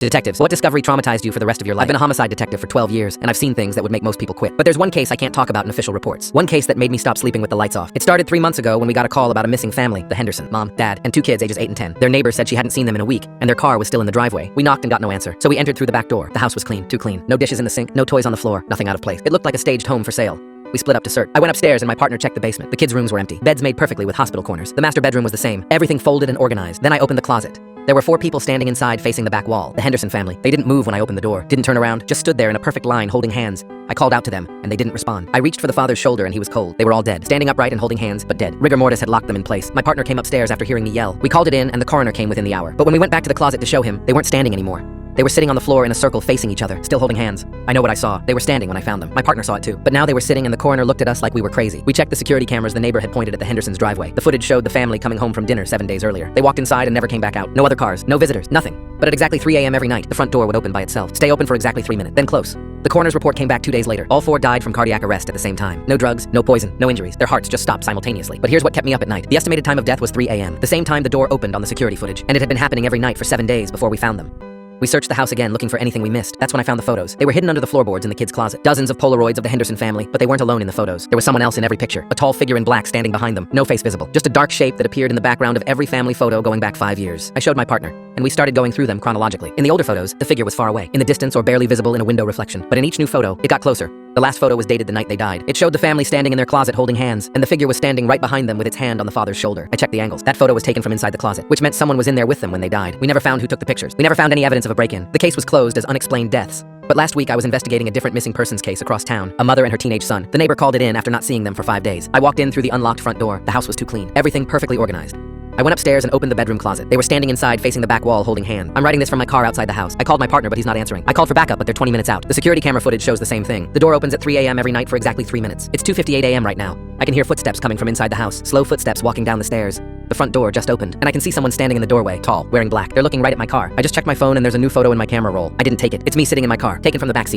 Detectives, what discovery traumatized you for the rest of your life? I've been a homicide detective for 12 years, and I've seen things that would make most people quit. But there's one case I can't talk about in official reports. One case that made me stop sleeping with the lights off. It started 3 months ago when we got a call about a missing family, the Henderson, mom, dad, and 2 kids ages 8 and 10. Their neighbor said she hadn't seen them in a week, and their car was still in the driveway. We knocked and got no answer, so we entered through the back door. The house was clean, too clean. No dishes in the sink, no toys on the floor, nothing out of place. It looked like a staged home for sale. We split up to search. I went upstairs and my partner checked the basement. The kids' rooms were empty. Beds made perfectly with hospital corners. The master bedroom was the same. Everything folded and organized. Then I opened the closet. There were 4 people standing inside facing the back wall. The Henderson family. They didn't move when I opened the door. Didn't turn around. Just stood there in a perfect line holding hands. I called out to them, and they didn't respond. I reached for the father's shoulder and he was cold. They were all dead. Standing upright and holding hands, but dead. Rigor mortis had locked them in place. My partner came upstairs after hearing me yell. We called it in and the coroner came within the hour. But when we went back to the closet to show him, they weren't standing anymore. They were sitting on the floor in a circle facing each other, still holding hands. I know what I saw. They were standing when I found them. My partner saw it too. But now they were sitting and the coroner looked at us like we were crazy. We checked the security cameras the neighbor had pointed at the Hendersons' driveway. The footage showed the family coming home from dinner 7 days earlier. They walked inside and never came back out. No other cars, no visitors, nothing. But at exactly 3 a.m. every night, the front door would open by itself. Stay open for exactly 3 minutes, then close. The coroner's report came back 2 days later. All 4 died from cardiac arrest at the same time. No drugs, no poison, no injuries. Their hearts just stopped simultaneously. But here's what kept me up at night. The estimated time of death was 3 a.m. The same time the door opened on the security footage. And it had been happening every night for 7 days before we found them. We searched the house again looking for anything we missed. That's when I found the photos. They were hidden under the floorboards in the kids' closet. Dozens of Polaroids of the Henderson family, but they weren't alone in the photos. There was someone else in every picture. A tall figure in black standing behind them. No face visible. Just a dark shape that appeared in the background of every family photo going back 5 years. I showed my partner, and we started going through them chronologically. In the older photos, the figure was far away, in the distance or barely visible in a window reflection. But in each new photo, it got closer. The last photo was dated the night they died. It showed the family standing in their closet holding hands, and the figure was standing right behind them with its hand on the father's shoulder. I checked the angles. That photo was taken from inside the closet, which meant someone was in there with them when they died. We never found who took the pictures. We never found any evidence of a break-in. The case was closed as unexplained deaths. But last week I was investigating a different missing persons case across town. A mother and her teenage son. The neighbor called it in after not seeing them for 5 days. I walked in through the unlocked front door. The house was too clean. Everything perfectly organized. I went upstairs and opened the bedroom closet. They were standing inside facing the back wall holding hands. I'm writing this from my car outside the house. I called my partner, but he's not answering. I called for backup, but they're 20 minutes out. The security camera footage shows the same thing. The door opens at 3 a.m. every night for exactly 3 minutes. It's 2:58 a.m. right now. I can hear footsteps coming from inside the house. Slow footsteps walking down the stairs. The front door just opened, and I can see someone standing in the doorway, tall, wearing black. They're looking right at my car. I just checked my phone and there's a new photo in my camera roll. I didn't take it. It's me sitting in my car, taken from the backseat.